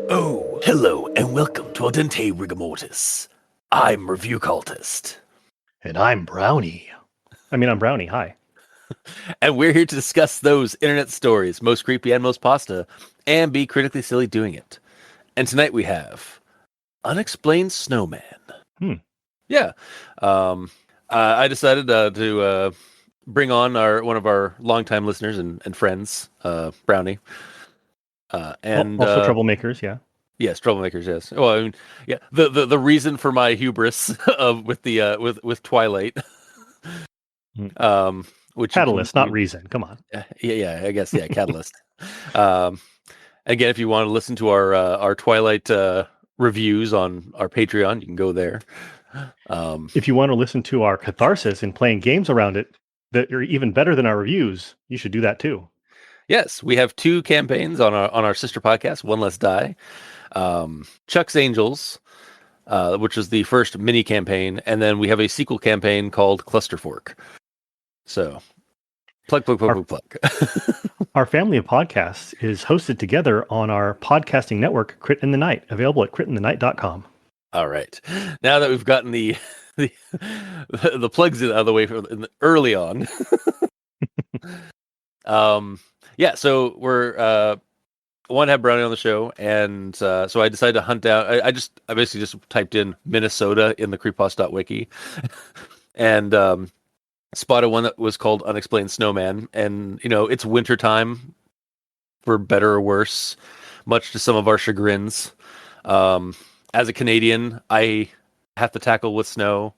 Oh, hello and welcome to Aldente Rigamortis. I'm Review Cultist. And I'm Brownie. I'm Brownie. Hi. And we're here to discuss those internet stories, most creepy and most pasta, and be critically silly doing it. And tonight we have Unexplained Snowman. Yeah. I decided to bring on one of our longtime listeners and friends, Brownie. And also troublemakers, yeah. Yes, troublemakers. Yes. Well, I mean, yeah. The reason for my hubris with Twilight, which Catalyst, not reason. Come on. Yeah. I guess catalyst. Again, if you want to listen to our Twilight reviews on our Patreon, you can go there. If you want to listen to our catharsis in playing games around it that are even better than our reviews, you should do that too. Yes, we have 2 campaigns on our sister podcast, One Less Die. Chuck's Angels, which is the first mini campaign, and then we have a sequel campaign called Cluster Fork. So, plug. Our family of podcasts is hosted together on our podcasting network, Crit in the Night, available at critinthenight.com. All right. Now that we've gotten the plugs out of the way early on. Yeah, so we're want to have Brownie on the show, and so I decided to hunt down. I basically just typed in Minnesota in the Creepypasta.wiki, and spotted one that was called Unexplained Snowman, and it's wintertime, for better or worse, much to some of our chagrins. As a Canadian, I have to tackle with snow.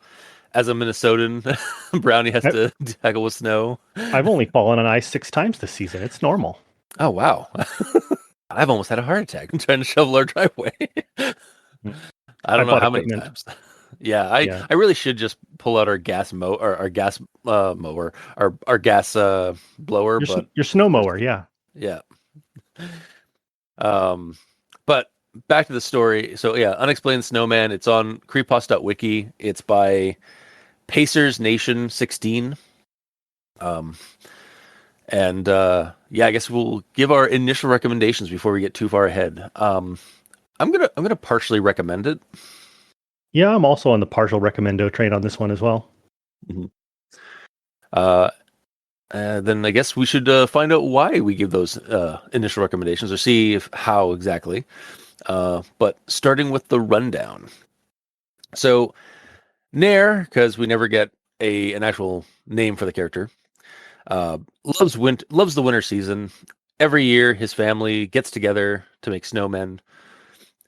As a Minnesotan, Brownie has to tackle with snow. I've only fallen on ice 6 times this season. It's normal. Oh, wow. I've almost had a heart attack. I'm trying to shovel our driveway. I don't know how many times. Yeah, I really should just pull out our gas our gas mower, our gas blower. Your snow mower, yeah. Yeah. But back to the story. So yeah, Unexplained Snowman. It's on Creepypasta.wiki. It's by Pacers Nation 16. And I guess we'll give our initial recommendations before we get too far ahead. I'm gonna partially recommend it. Yeah, I'm also on the partial recommendo train on this one as well. Mm-hmm. Then I guess we should find out why we give those initial recommendations, or see how exactly. But starting with the rundown. So Nair, because we never get an actual name for the character, loves the winter season. Every year, his family gets together to make snowmen.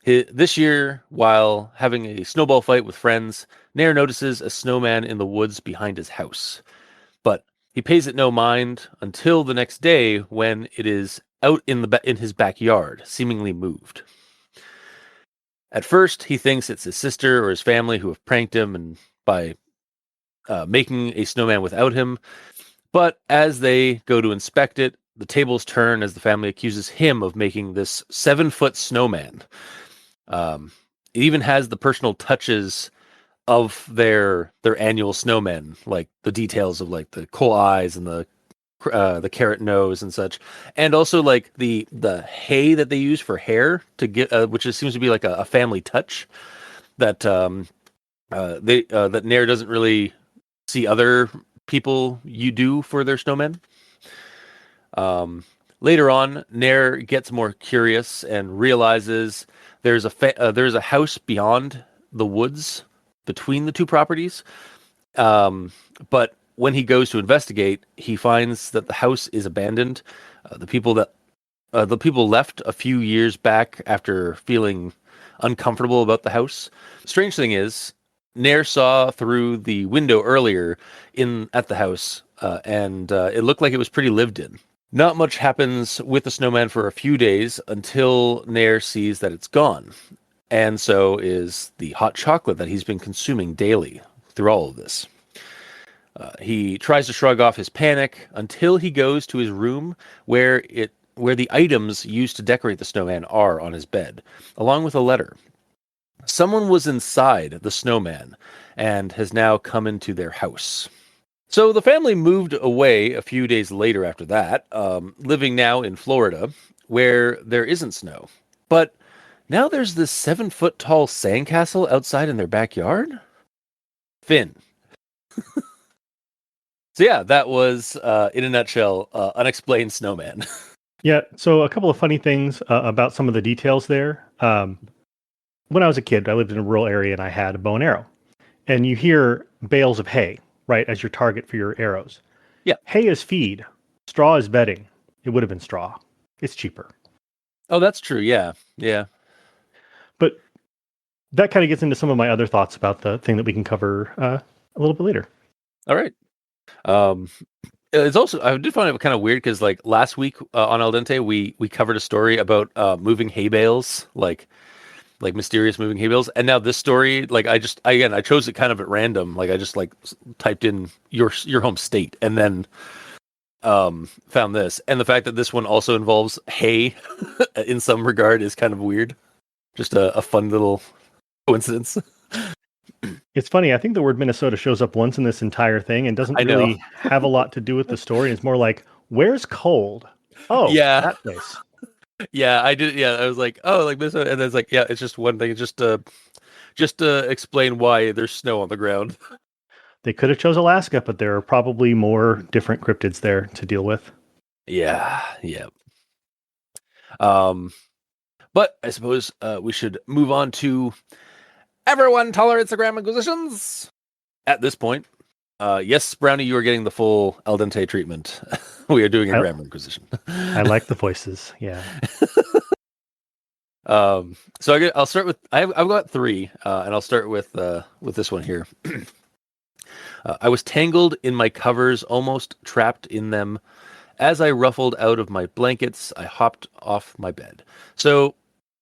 This year, while having a snowball fight with friends, Nair notices a snowman in the woods behind his house. But he pays it no mind until the next day, when it is out in his backyard, seemingly moved. At first, he thinks it's his sister or his family who have pranked him and by making a snowman without him. But as they go to inspect it, the tables turn as the family accuses him of making this 7-foot snowman. It even has the personal touches of their annual snowmen, like the details of like the coal eyes and the carrot nose and such, and also like the hay that they use for hair to get, which seems to be like a family touch that that Nair doesn't really see other people do for their snowmen. Later on, Nair gets more curious and realizes there's a house beyond the woods between the 2 properties. But when he goes to investigate, he finds that the house is abandoned. The people left a few years back after feeling uncomfortable about the house. Strange thing is, Nair saw through the window earlier at the house, and it looked like it was pretty lived in. Not much happens with the snowman for a few days until Nair sees that it's gone. And so is the hot chocolate that he's been consuming daily through all of this. He tries to shrug off his panic until he goes to his room, where it where the items used to decorate the snowman are on his bed, along with a letter. Someone was inside the snowman and has now come into their house. So the family moved away a few days later after that, living now in Florida, where there isn't snow. But now there's this 7-foot tall sandcastle outside in their backyard? Finn. So yeah, that was, in a nutshell, Unexplained Snowman. Yeah, so a couple of funny things about some of the details there. When I was a kid, I lived in a rural area and I had a bow and arrow. And you hear bales of hay, right, as your target for your arrows. Yeah. Hay is feed. Straw is bedding. It would have been straw. It's cheaper. Oh, that's true. Yeah. Yeah. But that kind of gets into some of my other thoughts about the thing that we can cover a little bit later. All right. It's also, I did find it kind of weird because like last week on Al Dente, we covered a story about moving hay bales, like mysterious moving hay bales. And now this story, like I chose it kind of at random. Like I just like typed in your home state and then found this. And the fact that this one also involves hay in some regard is kind of weird. Just a fun little coincidence. It's funny. I think the word Minnesota shows up once in this entire thing and doesn't really have a lot to do with the story. It's more like, where's cold? Oh, yeah, that place. Yeah, I did. Yeah, I was like, oh, like Minnesota, and then it's like, yeah, it's just one thing. It's just to explain why there's snow on the ground. They could have chose Alaska, but there are probably more different cryptids there to deal with. Yeah, yeah. But I suppose we should move on to everyone tolerates the Graham Inquisitions. At this point, yes, Brownie, you are getting the full Al Dente treatment. We are doing a Graham Inquisition. I like the voices. Yeah. So I'll start with I've got 3, and I'll start with this one here. I was tangled in my covers, almost trapped in them. As I ruffled out of my blankets, I hopped off my bed. So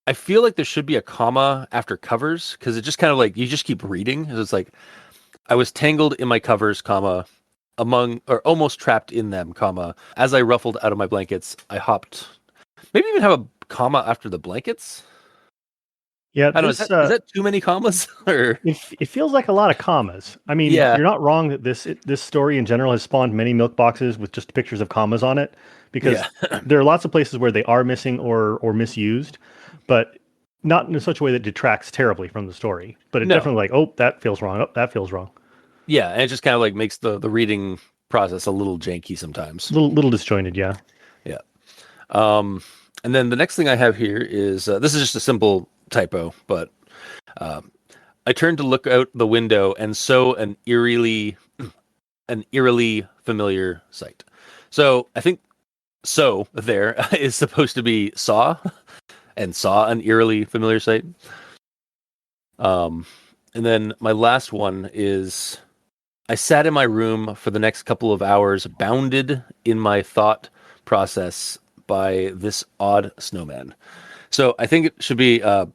I feel like there should be a comma after covers because it just kind of like you just keep reading. It's like I was tangled in my covers, comma, among or almost trapped in them, comma. As I ruffled out of my blankets, I hopped. Maybe even have a comma after the blankets. Yeah, I don't know. Is that too many commas? Or it feels like a lot of commas. I mean, yeah. You're not wrong that this story in general has spawned many milk boxes with just pictures of commas on it, because there are lots of places where they are missing or misused, but not in such a way that detracts terribly from the story. But it definitely like, oh, that feels wrong. Oh, that feels wrong. Yeah, and it just kind of like makes the reading process a little janky sometimes. Little disjointed, yeah. Yeah. And then the next thing I have here is this is just a simple typo, but I turned to look out the window and saw an eerily familiar sight. So I think "so" there is supposed to be "saw" and "saw an eerily familiar sight." And then my last one is I sat in my room for the next couple of hours, bounded in my thought process by this odd snowman. So I think it should be, I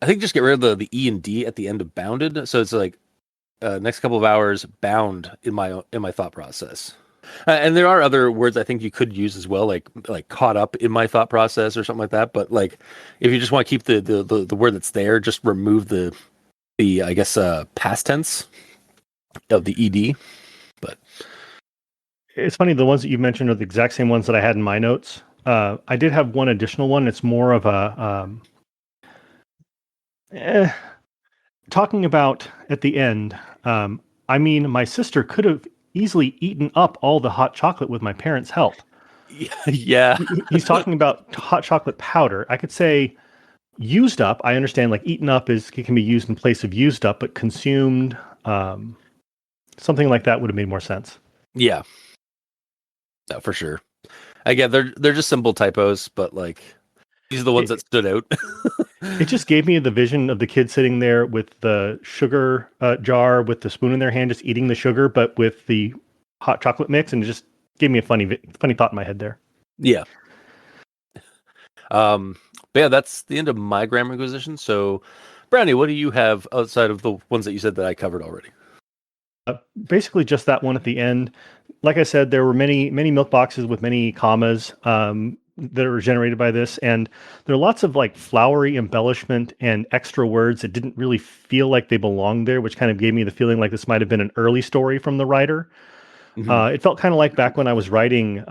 think just get rid of the E and D at the end of bounded. So it's like next couple of hours bound in my thought process. And there are other words I think you could use as well, like caught up in my thought process or something like that. But like if you just want to keep the word that's there, just remove the I guess past tense of the ED. But it's funny, the ones that you mentioned are the exact same ones that I had in my notes. I did have one additional one. It's more of a talking about at the end. I mean, my sister could have easily eaten up all the hot chocolate with my parents' help. Yeah. He's talking about hot chocolate powder. I could say used up. I understand like eaten up can be used in place of used up, but consumed, something like that would have made more sense. Yeah. No, for sure. Again, they're just simple typos, but like these are the ones that stood out. It just gave me the vision of the kid sitting there with the sugar jar with the spoon in their hand, just eating the sugar, but with the hot chocolate mix, and it just gave me a funny thought in my head there. Yeah. But yeah, that's the end of my grammar inquisition. So, Brownie, what do you have outside of the ones that you said that I covered already? Basically, just that one at the end. Like I said, there were many milk boxes with many commas. that are generated by this, and there are lots of like flowery embellishment and extra words that didn't really feel like they belonged there, which kind of gave me the feeling like this might have been an early story from the writer. Mhm. It felt kind of like back when I was writing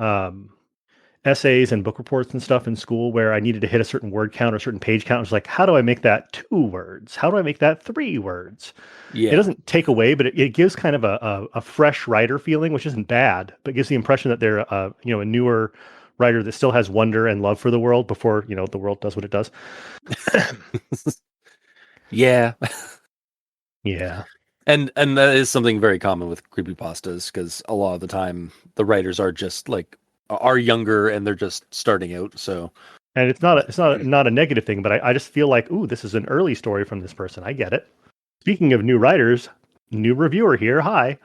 essays and book reports and stuff in school, where I needed to hit a certain word count or a certain page count. It was like, how do I make that 2 words? How do I make that 3 words? It Yeah. doesn't take away, but it gives kind of a fresh writer feeling, which isn't bad, but gives the impression that they're a newer writer that still has wonder and love for the world before the world does what it does. Yeah. Yeah. And that is something very common with creepypastas, because a lot of the time the writers are just like are younger and they're just starting out. So And it's not a negative thing, but I just feel like, ooh, this is an early story from this person. I get it. Speaking of new writers, new reviewer here. Hi.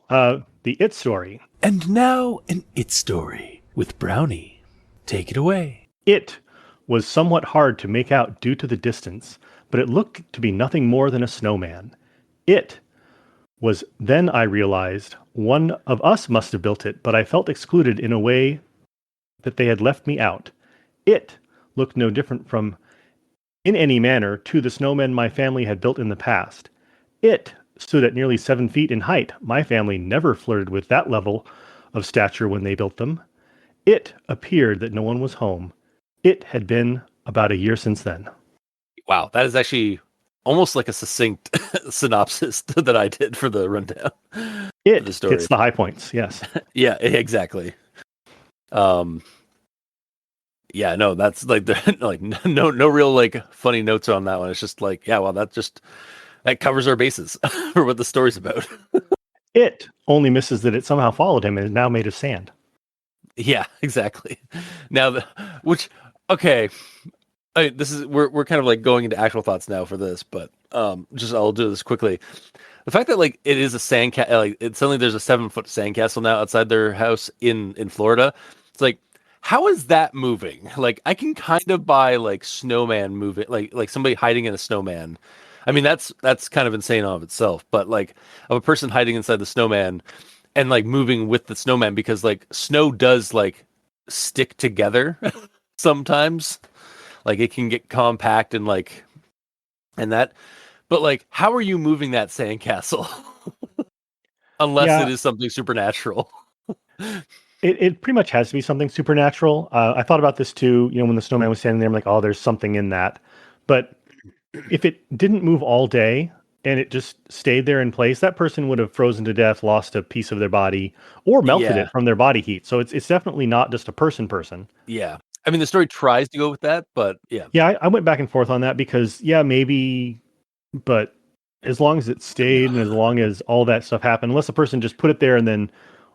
The It story. and now an It story with Brownie. Take it away. It was somewhat hard to make out due to the distance, but it looked to be nothing more than a snowman. It was then I realized one of us must have built it, but I felt excluded in a way that they had left me out. It looked no different from, in any manner, to the snowmen my family had built in the past. It stood at nearly 7 feet in height. My family never flirted with that level of stature when they built them. It appeared that no one was home. It had been about a year since then. Wow, that is actually almost like a succinct synopsis that I did for the rundown. It The story. hits the high points, yes. Yeah, exactly. Yeah, no, that's like like no real like funny notes on that one. It's just like, yeah, well, that covers our bases for what the story's about. It only misses that it somehow followed him and is now made of sand. Yeah, exactly. Now, which okay, this is we're kind of like going into actual thoughts now for this, but just I'll do this quickly. The fact that like it is a like it's suddenly there's a 7-foot sandcastle now outside their house in Florida. It's like, how is that moving? Like I can kind of buy like snowman moving, like somebody hiding in a snowman. I mean that's kind of insane of itself, but like of a person hiding inside the snowman and like moving with the snowman, because like snow does like stick together sometimes. Like it can get compact and like and that, but like how are you moving that sandcastle unless it Yeah, is something supernatural? it pretty much has to be something supernatural. I thought about this too, when the snowman was standing there, I'm like, oh, there's something in that. But if it didn't move all day and it just stayed there in place, that person would have frozen to death, lost a piece of their body, or melted Yeah, it from their body heat. So it's definitely not just a person. yeah. I mean, the story tries to go with that, but yeah, Yeah, I went back and forth on that because, yeah, maybe, but as long as it stayed and as long as all that stuff happened, unless the person just put it there and then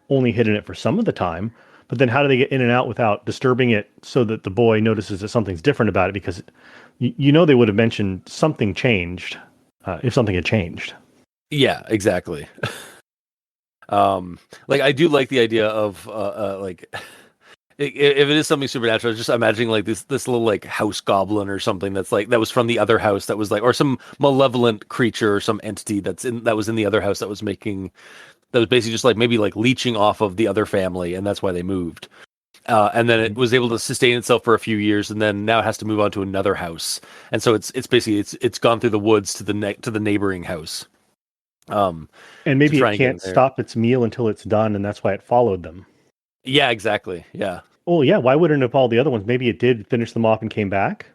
only hid in it for some of the time, but then how do they get in and out without disturbing it so that the boy notices that something's different about it? Because they would have mentioned something changed if something had changed. yeah, exactly. Like I do like the idea of like if it is something supernatural, just imagining like this little like house goblin or something that's like that was from the other house that was like, or some malevolent creature or some entity that was in the other house that was basically just like maybe like leeching off of the other family, and that's why they moved. And then it was able to sustain itself for a few years, and then now it has to move on to another house, and so it's basically it's gone through the woods to the neighboring house. Um, And to maybe try it and get in can't there. stop its meal until it's done, and that's why it followed them. Yeah, exactly. Yeah, Oh, yeah, why wouldn't it have followed the other ones? Maybe it did finish them off and came back.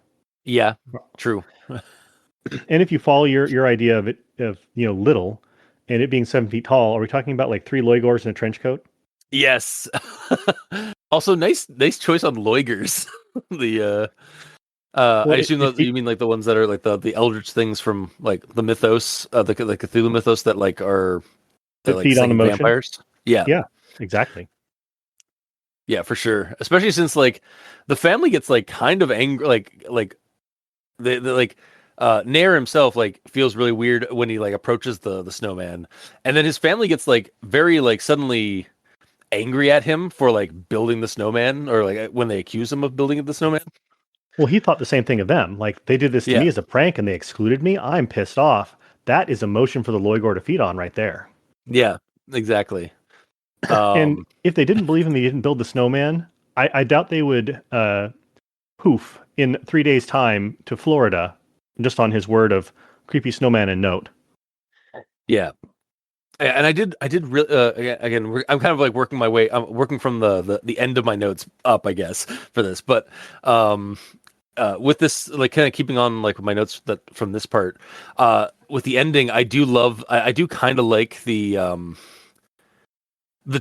yeah, true. And if you follow your idea of it, of little, and it being 7 feet tall, are we talking about like 3 Loigors in a trench coat? Yes. Also, nice choice on Loigers. The I Well, assume if that you mean like the ones that are like the eldritch things from like the mythos, the Cthulhu mythos that like are they're that like feed on singing emotion. vampires. Yeah, Yeah, exactly. yeah, for sure. Especially since like the family gets like kind of angry, like the like Nair himself like feels really weird when he like approaches the snowman, and then his family gets like very like suddenly angry at him for like building the snowman, or like when they accuse him of building the snowman. Well, he thought the same thing of them. Like, they did this to Yeah, me as a prank and they excluded me. I'm pissed off. That is emotion for the Loigor to feed on right there. yeah, exactly. And Um, if they didn't believe him, he didn't build the snowman. I doubt they would poof in 3 days' time to Florida just on his word of creepy snowman and note. Yeah. And I did really, again, I'm kind of like working my way, I'm working from the end of my notes up, I guess, for this, but, with this, like kind of keeping on like with my notes that from this part, with the ending, I do love, I do kind of like the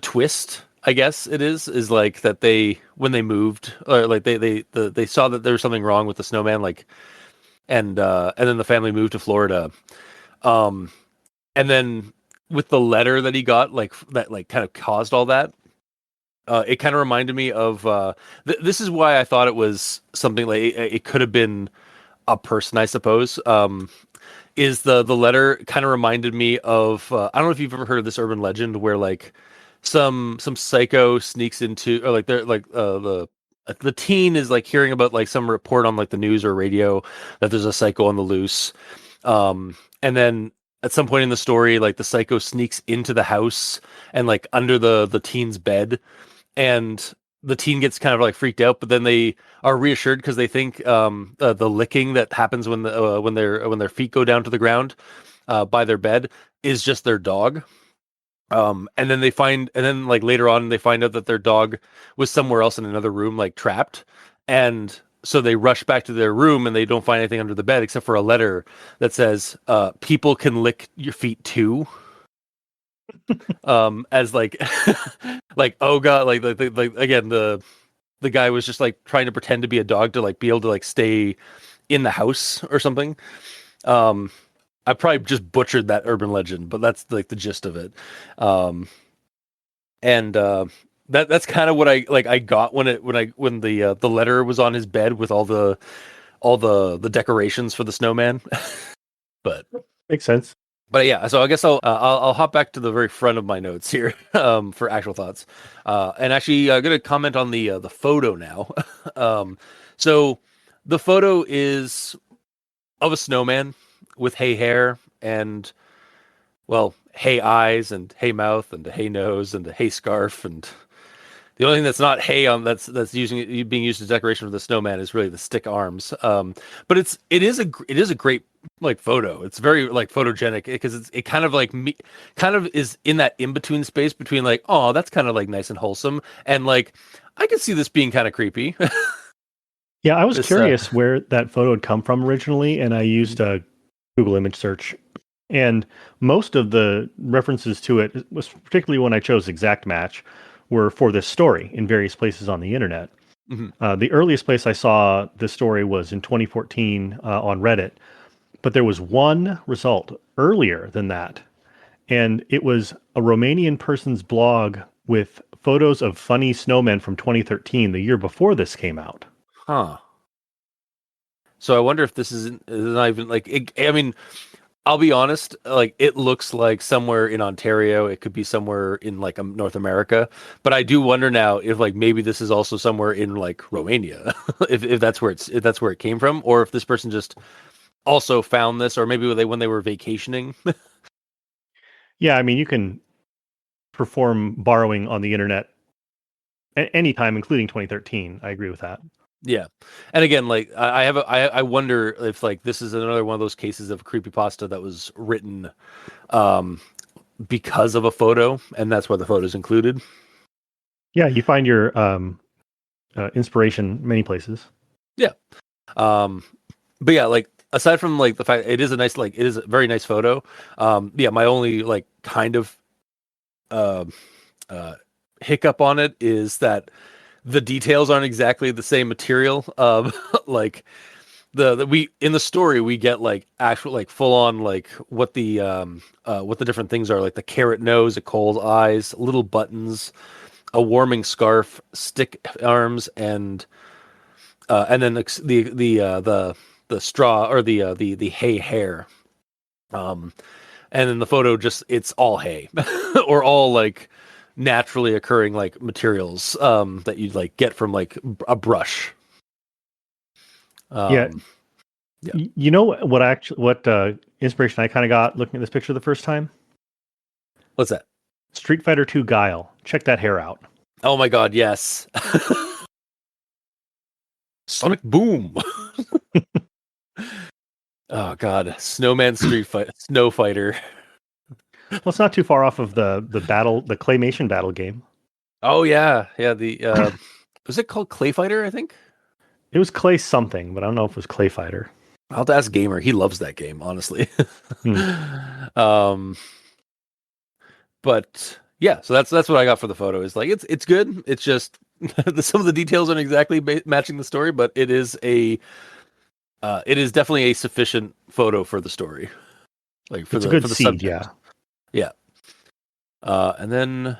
twist, I guess it is like that they, when they moved, or like they saw that there was something wrong with the snowman, like, and then the family moved to Florida. Um, and then with the letter that he got, like that, like kind of caused all that. It kind of reminded me of this is why I thought it was something like it could have been a person, I suppose. Is the letter kind of reminded me of I don't know if you've ever heard of this urban legend where like some psycho sneaks into, or like they're like the teen is like hearing about like some report on like the news or radio that there's a psycho on the loose, and then at some point in the story, like the psycho sneaks into the house and like under the teen's bed, and the teen gets kind of like freaked out, but then they are reassured because they think the licking that happens when their feet go down to the ground by their bed is just their dog. And then and then like later on, they find out that their dog was somewhere else in another room, like trapped. And so they rush back to their room and they don't find anything under the bed except for a letter that says, people can lick your feet too. As like, like, oh God, like again, the guy was just like trying to pretend to be a dog to like be able to like stay in the house or something. Um, I probably just butchered that urban legend, but that's like the gist of it. Um, and that's kind of what I got when the letter was on his bed with all the decorations for the snowman. but Makes sense. but yeah, so I guess I'll hop back to the very front of my notes here for actual thoughts, and actually gonna comment on the photo now. So the photo is of a snowman with hay hair and, well, hay eyes and hay mouth and a hay nose and a hay scarf, and the only thing that's not hay on that's being used as decoration for the snowman is really the stick arms. But it is a great like photo. It's very like photogenic because it kind of like kind of is in that in between space between like, oh, that's kind of like nice and wholesome, and like I could see this being kind of creepy. Yeah, I was This curious where that photo had come from originally, and I used a Google image search. And most of the references to it, was particularly when I chose exact match, were for this story in various places on the internet. Mhm. The earliest place I saw this story was in 2014 on Reddit, but there was one result earlier than that. And it was a Romanian person's blog with photos of funny snowmen from 2013, the year before this came out. Huh. So I wonder if this is not even like I mean, I'll be honest, like it looks like somewhere in Ontario. It could be somewhere in like North America, but I do wonder now if like maybe this is also somewhere in like Romania, if that's where if that's where it came from, or if this person just also found this, or maybe when they were vacationing. Yeah, I mean, you can perform borrowing on the internet anytime, including 2013. I agree with that. Yeah, and again, like I wonder if like this is another one of those cases of creepypasta that was written um because of a photo, and that's why the photo is included. Yeah, you find your inspiration many places. Yeah. Um, but yeah, like aside from like the fact it is it is a very nice photo. Yeah, my only like kind of uh, uh, hiccup on it is that the details aren't exactly the same material. Like we in the story we get like actual like full on like what the different things are, like the carrot nose, a cold eyes, little buttons, a warming scarf, stick arms, and then the straw, or the hay hair. Um, and then the photo just it's all hay or all like naturally occurring like materials that you'd like get from like a brush. Yeah, Um, yeah. you know what inspiration I kind of got looking at this picture the first time? What's that? Street Fighter 2 Guile. Check that hair out. Oh my God, yes. Sonic Boom. Oh God, Snowman Street Fight, Snow Fighter. Well, it's not too far off of the claymation battle game. Oh yeah, yeah. The was it called Clay Fighter? I think. It was Clay something, but I don't know if it was Clay Fighter. I'll have to ask Gamer. He loves that game, honestly. Hmm. um, but yeah, so that's what I got for the photo. Is like it's good. It's just some of the details aren't exactly matching the story, but it is definitely a sufficient photo for the story. Like It's a good for the seed, subject. Yeah. And then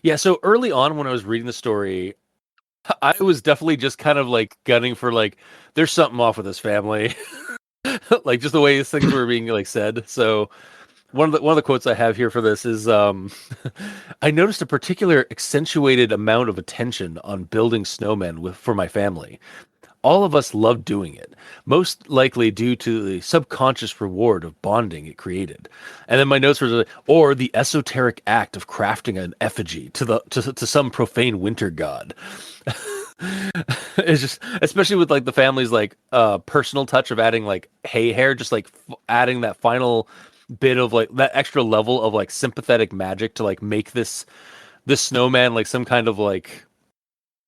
yeah, so early on when I was reading the story, I was definitely just kind of like gunning for like there's something off with this family. Like just the way things were being like said. So one of the quotes I have here for this is I noticed a particular accentuated amount of attention on building snowmen for my family. All of us love doing it, most likely due to the subconscious reward of bonding it created. And then my notes were, or the esoteric act of crafting an effigy to some profane winter god. It's just, especially with like the family's like personal touch of adding like hay hair, just like adding that final bit of like that extra level of like sympathetic magic to like make this snowman like some kind of like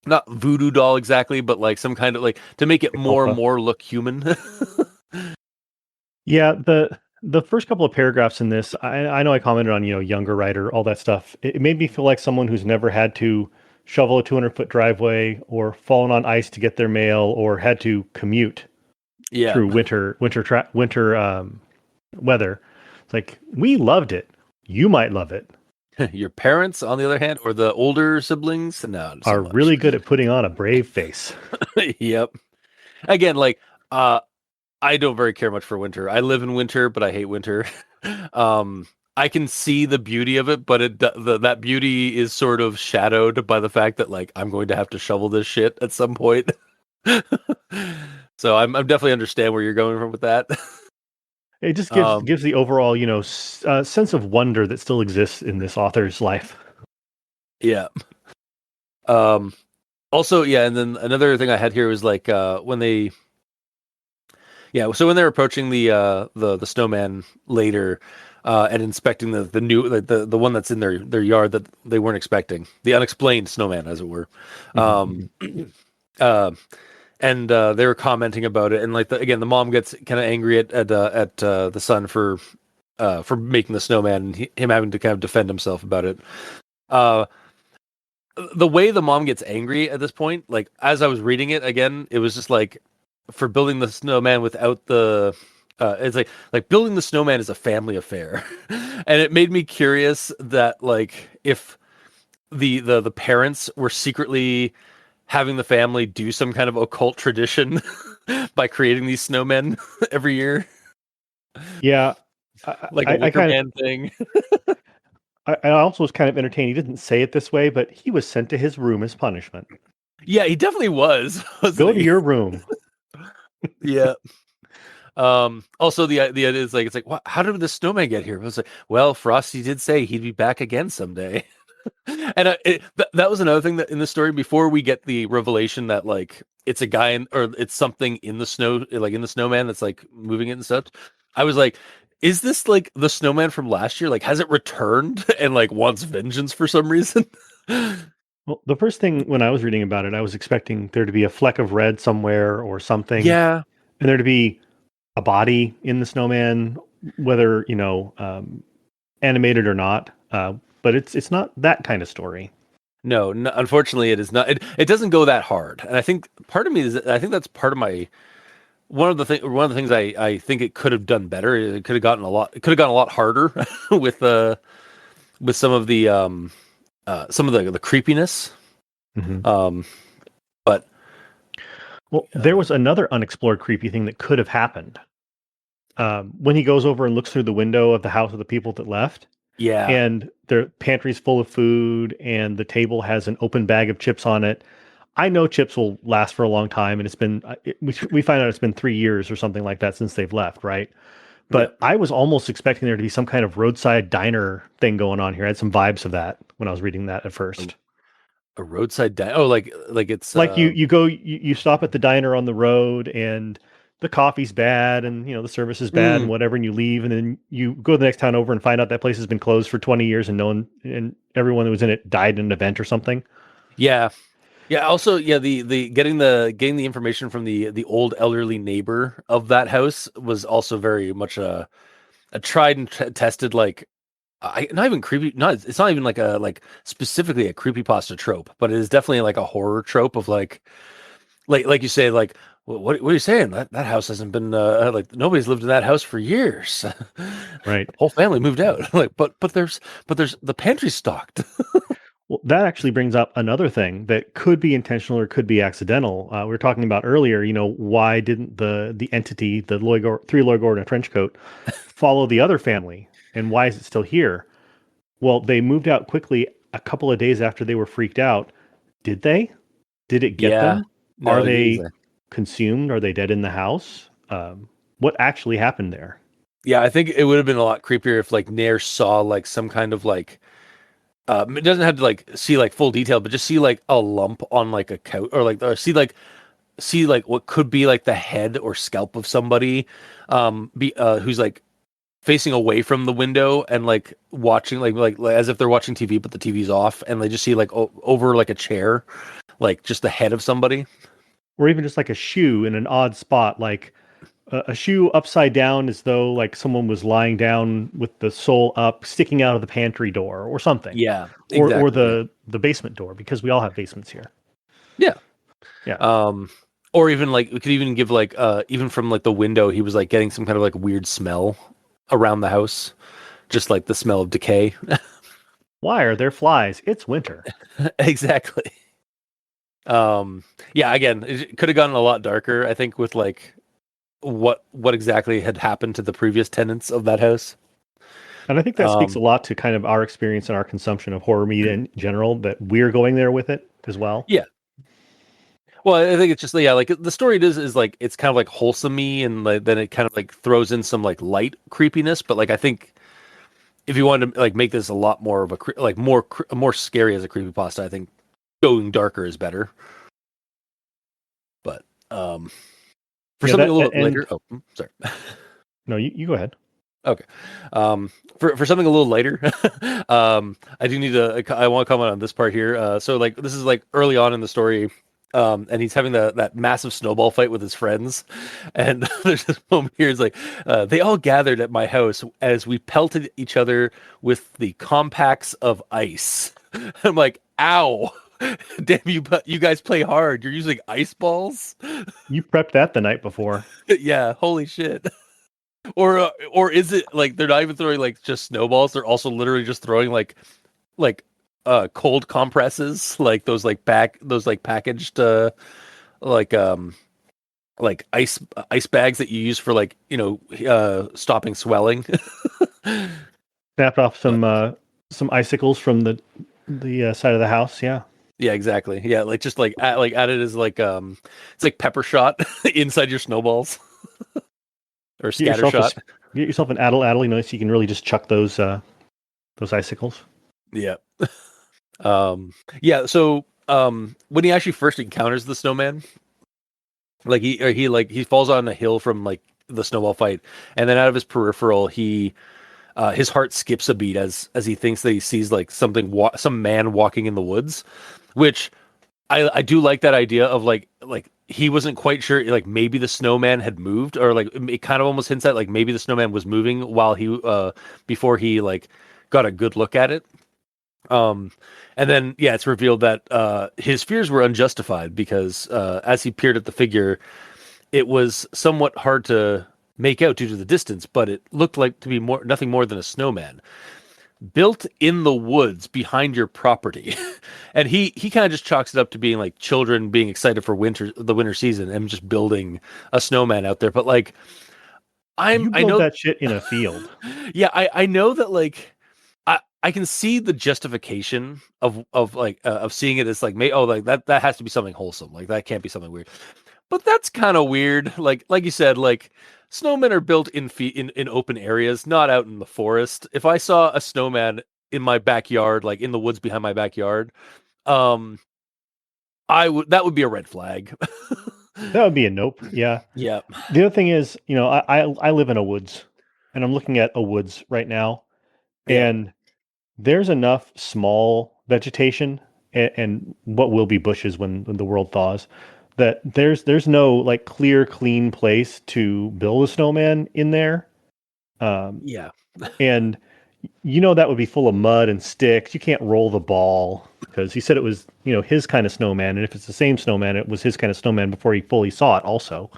not voodoo doll exactly, but like some kind of like to make it more and more look human. Yeah, the first couple of paragraphs in this, I know I commented on, younger writer, all that stuff. It made me feel like someone who's never had to shovel a 200-foot driveway or fallen on ice to get their mail or had to commute through winter weather. It's like, we loved it. You might love it. Your parents, on the other hand, or the older siblings, not so are much. Really good at putting on a brave face. Yep. Again, like I don't very care much for winter. I live in winter, but I hate winter. I can see the beauty of it, but that beauty is sort of shadowed by the fact that like I'm going to have to shovel this shit at some point. So I'm definitely understand where you're going from with that. It just gives the overall, sense of wonder that still exists in this author's life. Yeah. Also, yeah, and then another thing I had here was like when they, yeah, so when they're approaching the snowman later, and inspecting the new like the one that's in their yard that they weren't expecting, the unexplained snowman, as it were. And they were commenting about it, and like again, the mom gets kind of angry at the son for making the snowman, and him having to kind of defend himself about it. The way the mom gets angry at this point, like as I was reading it again, it was just like for building the snowman without the. It's like building the snowman is a family affair, and it made me curious that like if the parents were secretly having the family do some kind of occult tradition by creating these snowmen every year. Yeah. Like a Wicker Man thing. I also was kind of entertained. He didn't say it this way, but he was sent to his room as punishment. Yeah, he definitely was. Go to your room. Yeah. Also the idea is like, it's like, what, how did the snowman get here? I was like, well, Frosty did say he'd be back again someday. And that was another thing that in the story before we get the revelation that like it's a guy or it's something in the snow, like in the snowman that's like moving it and stuff. I was like, is this like the snowman from last year? Like, has it returned and like wants vengeance for some reason? Well, the first thing when I was reading about it, I was expecting there to be a fleck of red somewhere or something. Yeah. And there to be a body in the snowman, whether, animated or not. But it's not that kind of story. No, unfortunately, it is not. It doesn't go that hard, and I think part of me is. I think that's part of my one of the things I think it could have done better. It could have gotten a lot. It could have gotten a lot harder with some of the creepiness. Mm-hmm. But there was another unexplored creepy thing that could have happened. When he goes over and looks through the window of the house of the people that left. Yeah. And their pantry's full of food and the table has an open bag of chips on it. I know chips will last for a long time, and it's been we find out it's been 3 years or something like that since they've left, right? But I was almost expecting there to be some kind of roadside diner thing going on here. I had some vibes of that when I was reading that at first. A roadside diner. Oh, like it's Like you go you stop at the diner on the road and the coffee's bad and the service is bad and mm, whatever, and you leave, and then you go to the next town over and find out that place has been closed for 20 years and no one and everyone that was in it died in an event or something. yeah. Yeah, also, yeah, the getting the information from the old elderly neighbor of that house was also very much a tried and tested, like, not even creepy, not it's not even like specifically a creepypasta trope, but it is definitely like a horror trope of like you say, like, what are you saying? That house hasn't been like, nobody's lived in that house for years. Right. Whole family moved out. Like, but there's the pantry stocked. Well, that actually brings up another thing that could be intentional or could be accidental. We were talking about earlier, why didn't the entity, the three Loigor in a trench coat, follow the other family, and why is it still here? Well, they moved out quickly a couple of days after they were freaked out. Did they? Did it get Yeah. them? Are No, they exactly. consumed? Are they dead in the house? What actually happened there? Yeah, I think it would have been a lot creepier if like Nair saw like some kind of like it doesn't have to like see like full detail, but just see like a lump on like a couch, or like, or see like what could be like the head or scalp of somebody be who's like facing away from the window and like watching like as if they're watching TV but the TV's off, and they just see like over like a chair, like just the head of somebody. Or even just like a shoe in an odd spot, like a shoe upside down as though like someone was lying down with the sole up, sticking out of the pantry door or something, Yeah, or exactly. Yeah. the basement door, because we all have basements here. Yeah. Yeah. Um, or even like we could even give like even from like the window, he was like getting some kind of like weird smell around the house, just like the smell of decay. Why are there flies? It's winter. Exactly. Yeah, again, it could have gotten a lot darker, I think, with like what exactly had happened to the previous tenants of that house. And I think that speaks a Um, lot to kind of our experience and our consumption of horror media in general, that we're going there with it as well. yeah. Well, I think it's just, yeah, like the story is like it's kind of like wholesome-y, and like, then it kind of like throws in some like light creepiness. But like I think if you wanted to like make this a lot more of a like more scary as a creepypasta, I think going darker is better. But for Yeah, something that a little bit and lighter, oh, sorry. no, you go ahead. Okay. For something a little lighter, I do need to. I want to comment on this part here. So like this is like early on in the story, and he's having that massive snowball fight with his friends, and there's this moment here. It's like they all gathered at my house as we pelted each other with the compacts of ice. I'm like, ow. Damn, you guys play hard. You're using ice balls? You prepped that the night before. Yeah, holy shit. Or is it like they're not even throwing like just snowballs? They're also literally just throwing like cold compresses, like those like packaged like ice bags that you use for like stopping swelling. Snapped off But some icicles from the side of the house. Yeah. yeah, exactly. Yeah, like just like added as like it's like pepper shot inside your snowballs or Get scatter yourself a shot. get yourself an addle so you can really just chuck those icicles. Yeah. Yeah, so when he actually first encounters the snowman, like he falls on a hill from like the snowball fight, and then out of his peripheral, his heart skips a beat as he thinks that he sees like some man walking in the woods, which I do like that idea of like he wasn't quite sure, like maybe the snowman had moved, or like it kind of almost hints at like maybe the snowman was moving while he before he like got a good look at it. Um, and then yeah, it's revealed that his fears were unjustified because as he peered at the figure, it was somewhat hard to make out due to the distance, but it looked like to be nothing more than a snowman built in the woods behind your property. And he kind of just chalks it up to being like children being excited for the winter season and just building a snowman out there. But like You I build know, that shit in a field. yeah, I know that like I can see the justification of like of seeing it as like like that has to be something wholesome, like that can't be something weird. But that's kind of weird. Like you said, like snowmen are built in open areas, not out in the forest. If I saw a snowman in my backyard, like in the woods behind my backyard, um, that would be a red flag. That would be a nope. Yeah. Yeah. The other thing is, I live in a woods, and I'm looking at a woods right now, Yeah. and there's enough small vegetation and what will be bushes when the world thaws, that there's no like clear, clean place to build a snowman in there. Yeah. And that would be full of mud and sticks. You can't roll the ball because he said it was, his kind of snowman. And if it's the same snowman, it was his kind of snowman before he fully saw it also.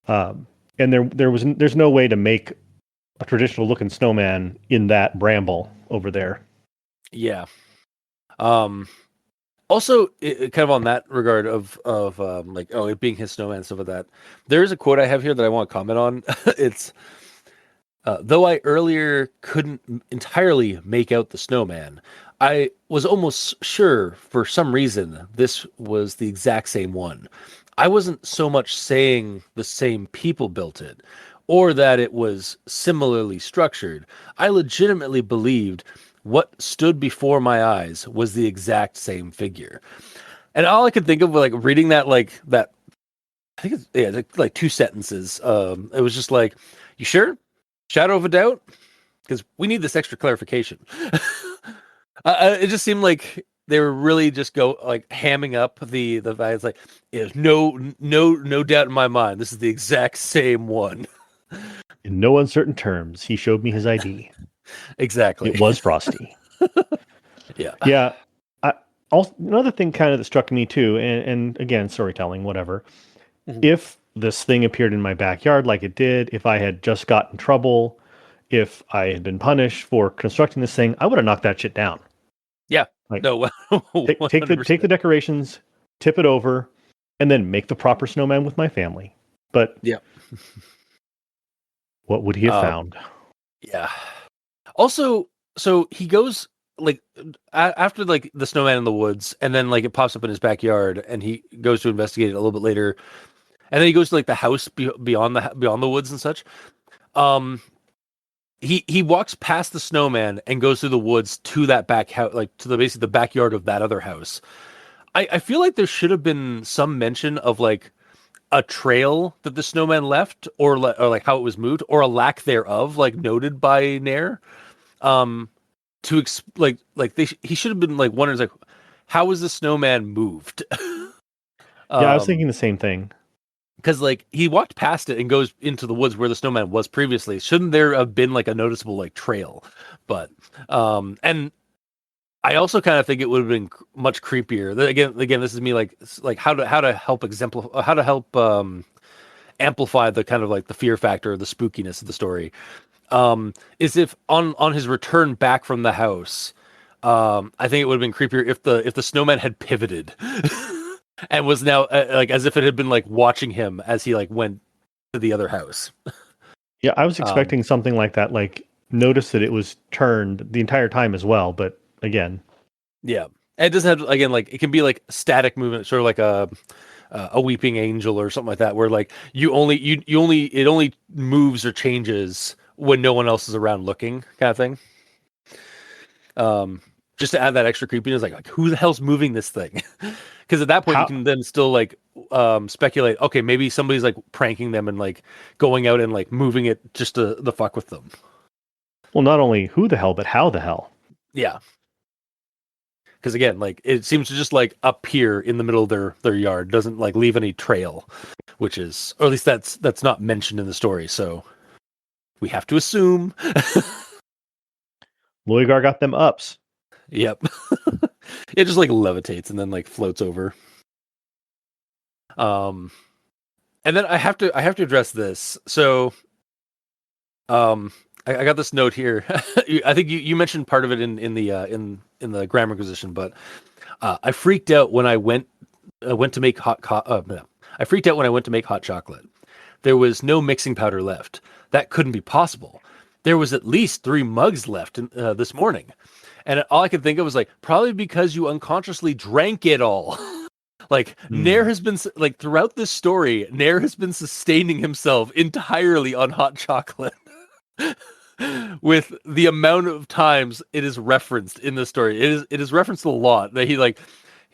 And there's no way to make a traditional looking snowman in that bramble over there. Yeah. Also, kind of on that regard of like, oh, it being his snowman and stuff like that. There's a quote I have here that I want to comment on. It's though I earlier couldn't entirely make out the snowman, I was almost sure for some reason this was the exact same one. I wasn't so much saying the same people built it or that it was similarly structured. I legitimately believed what stood before my eyes was the exact same figure. And all I could think of like reading that, I think it's like two sentences. It was just like, you sure? Shadow of a doubt? Because we need this extra clarification. It just seemed like they were really just hamming up the value. It's like, there's no doubt in my mind. This is the exact same one. In no uncertain terms, he showed me his ID. Exactly. It was Frosty. Yeah. Yeah. Another thing kind of that struck me too, and again, storytelling, whatever. Mm-hmm. If this thing appeared in my backyard like it did, if I had just got in trouble, if I had been punished for constructing this thing, I would have knocked that shit down. Yeah. Like, no. take the decorations, tip it over, and then make the proper snowman with my family. But yeah. What would he have found? Yeah. Also, so he goes like after like the snowman in the woods, and then like it pops up in his backyard, and he goes to investigate it a little bit later, and then he goes to like the house beyond the woods and such. He walks past the snowman and goes through the woods to that back house, like to basically the backyard of that other house. I feel like there should have been some mention of like a trail that the snowman left, or like how it was moved, or a lack thereof, like noted by Nair. He should have been like wondering like, how was the snowman moved? I was thinking the same thing. Because like he walked past it and goes into the woods where the snowman was previously. Shouldn't there have been like a noticeable like trail? But and I also kind of think it would have been much creepier. Again, this is me like how to help exemplify, how to help amplify the kind of like the fear factor, the spookiness of the story. Is if on his return back from the house, I think it would have been creepier if the snowman had pivoted and was now like as if it had been like watching him as he like went to the other house. Yeah, I was expecting something like that. Like notice that it was turned the entire time as well, but again, yeah, and it doesn't have again like it can be like static movement, sort of like a weeping angel or something like that, where like it only moves or changes when no one else is around looking, kind of thing. Just to add that extra creepiness, like who the hell's moving this thing? Because at that point you can then still like speculate. Okay, maybe somebody's like pranking them and like going out and like moving it just to the fuck with them. Well, not only who the hell, but how the hell? Yeah. Because again, like it seems to just like appear in the middle of their yard, doesn't like leave any trail, which is, or at least that's not mentioned in the story. So we have to assume. Loigar got them ups. Yep. It just like levitates and then like floats over. And then I have to address this. So, I got this note here. I think you mentioned part of it in the grammar acquisition, but I freaked out when I went to make I freaked out when I went to make hot chocolate. There was no mixing powder left. That couldn't be possible. There was at least 3 mugs left this morning. And all I could think of was like, probably because you unconsciously drank it all. Like Nair has been like throughout this story, Nair has been sustaining himself entirely on hot chocolate. With the amount of times it is referenced in the story. It is referenced a lot that he like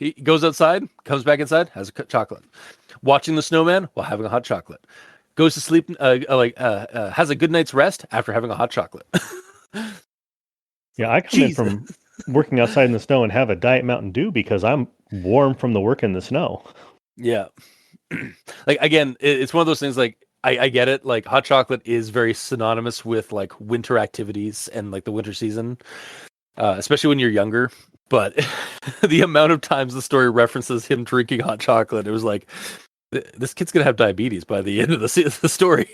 He goes outside, comes back inside, has a chocolate. Watching the snowman while having a hot chocolate. Goes to sleep, has a good night's rest after having a hot chocolate. Yeah, I come in from working outside in the snow and have a Diet Mountain Dew because I'm warm from the work in the snow. Yeah. Like, again, it's one of those things, like, I get it. Like, hot chocolate is very synonymous with, like, winter activities and, like, the winter season, especially when you're younger. But the amount of times the story references him drinking hot chocolate, it was like, this kid's going to have diabetes by the end of the story.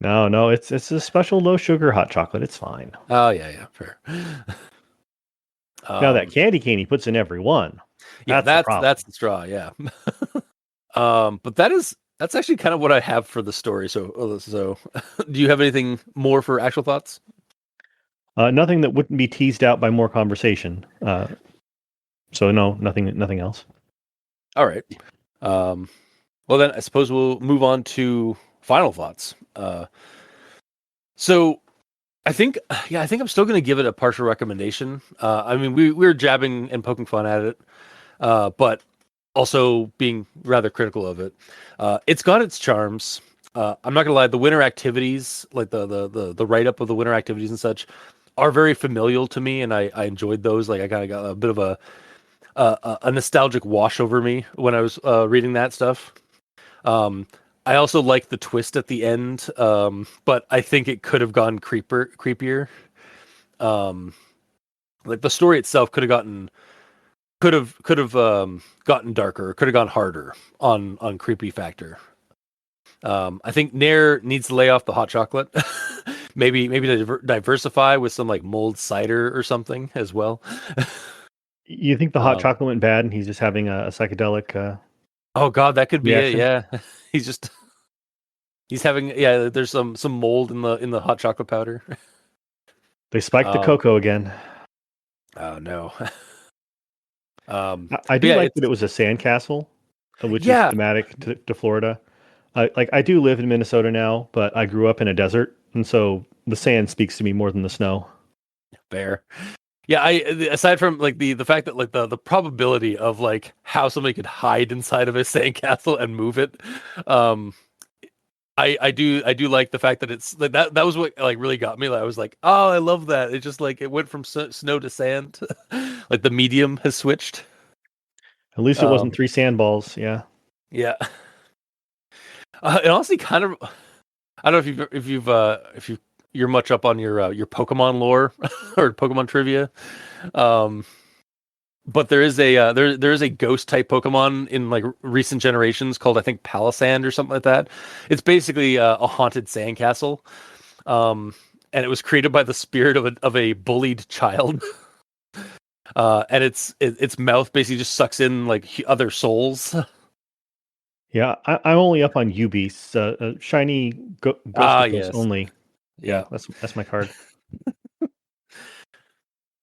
No, it's a special low sugar hot chocolate. It's fine. Oh, yeah, fair. Now that candy cane he puts in every one. Yeah, that's the straw. Yeah. But that's actually kind of what I have for the story. So do you have anything more for actual thoughts? Nothing that wouldn't be teased out by more conversation. So no, nothing else. All right. Well then, I suppose we'll move on to final thoughts. So I think I'm still going to give it a partial recommendation. I mean, we were jabbing and poking fun at it, but also being rather critical of it. It's got its charms. I'm not gonna lie, the winter activities, like the write up of the winter activities and such, are very familial to me, and I enjoyed those. Like, I kind of got a bit of a nostalgic wash over me when I was reading that stuff. I also like the twist at the end, but I think it could have gone creepier. Like, the story itself could have gotten darker, could have gone harder on creepy factor. I think Nair needs to lay off the hot chocolate. maybe diversify with some, like, mulled cider or something as well. You think the hot chocolate went bad and he's just having a psychedelic oh god, that could be reaction? it. Yeah. he's having, yeah, there's some mold in the hot chocolate powder. They spiked the cocoa again. Oh no. I do like that it was a sandcastle, which is thematic to Florida. I do live in Minnesota now, but I grew up in a desert, and so the sand speaks to me more than the snow. Fair. Yeah, aside from, like, the fact that, like, the probability of, like, how somebody could hide inside of a sandcastle and move it, I do like the fact that it's like that was what, like, really got me. Like, I was like, oh, I love that. It just, like, it went from snow to sand. Like, the medium has switched. At least it wasn't 3 sandballs. Yeah. Yeah. It honestly kind of, I don't know if you're much up on your Pokemon lore or Pokemon trivia. But there is a there is a ghost type Pokemon in, like, recent generations called, I think, Palisand or something like that. It's basically a haunted sandcastle, and it was created by the spirit of a bullied child. And its mouth basically just sucks in, like, other souls. Yeah, I'm only up on UBeast, shiny ghost Yes. only. Yeah, that's my card.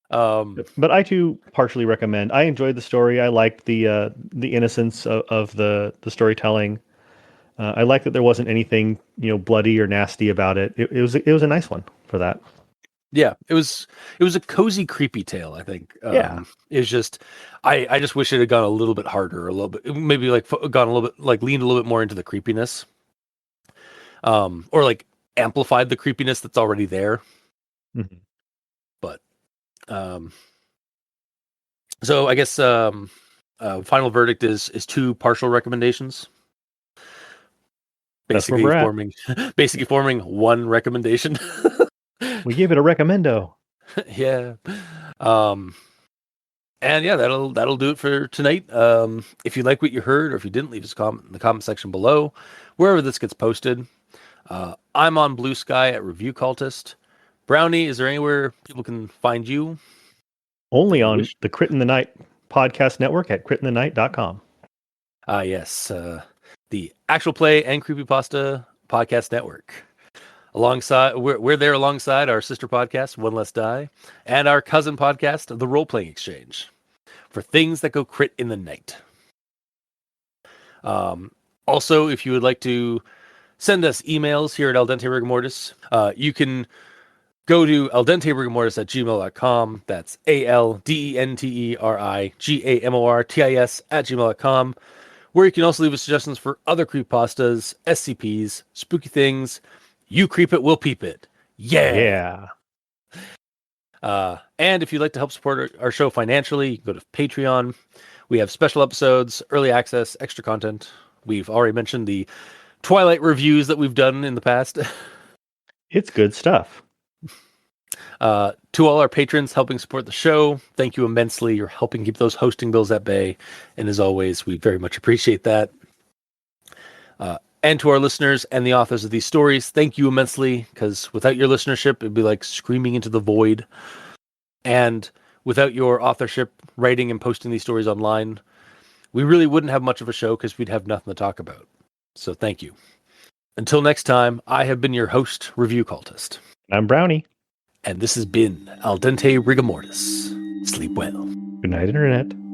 But I too partially recommend. I enjoyed the story. I liked the innocence of the storytelling. I like that there wasn't anything, bloody or nasty about it. It was a nice one for that. Yeah, it was a cozy, creepy tale, I think. Yeah. It's just, I just wish it had gone a little bit harder, a little bit, maybe, like, gone a little bit, like, leaned a little bit more into the creepiness, or, like, amplified the creepiness that's already there. Mm-hmm. But so I guess final verdict is 2 partial recommendations. Basically forming 1 recommendation. We give it a recommendo. Yeah. And yeah, that'll do it for tonight. If you like what you heard, or if you didn't, leave us a comment in the comment section below, wherever this gets posted. I'm on Blue Sky at Review Cultist. Brownie, is there anywhere people can find you? Only on the Crit in the Night podcast network at critinthenight.com. Yes. The Actual Play and Creepypasta podcast network. Alongside, we're there alongside our sister podcast, One Less Die, and our cousin podcast, The Role Playing Exchange, for things that go crit in the night. Also, if you would like to send us emails here at Al Dente Rigor Mortis, you can go to aldenterigamortis@gmail.com. That's ALDENTERIGAMORTIS@gmail.com, where you can also leave us suggestions for other creepypastas, SCPs, spooky things. You creep it, we'll peep it. Yeah. And if you'd like to help support our show financially, you can go to Patreon. We have special episodes, early access, extra content. We've already mentioned the Twilight reviews that we've done in the past. It's good stuff. To all our patrons helping support the show, thank you immensely. You're helping keep those hosting bills at bay. And as always, we very much appreciate that. And to our listeners and the authors of these stories, thank you immensely, because without your listenership, it'd be like screaming into the void. And without your authorship, writing and posting these stories online, we really wouldn't have much of a show because we'd have nothing to talk about. So thank you. Until next time, I have been your host, Review Cultist. I'm Brownie. And this has been Al Dente Rigamortis. Sleep well. Good night, Internet.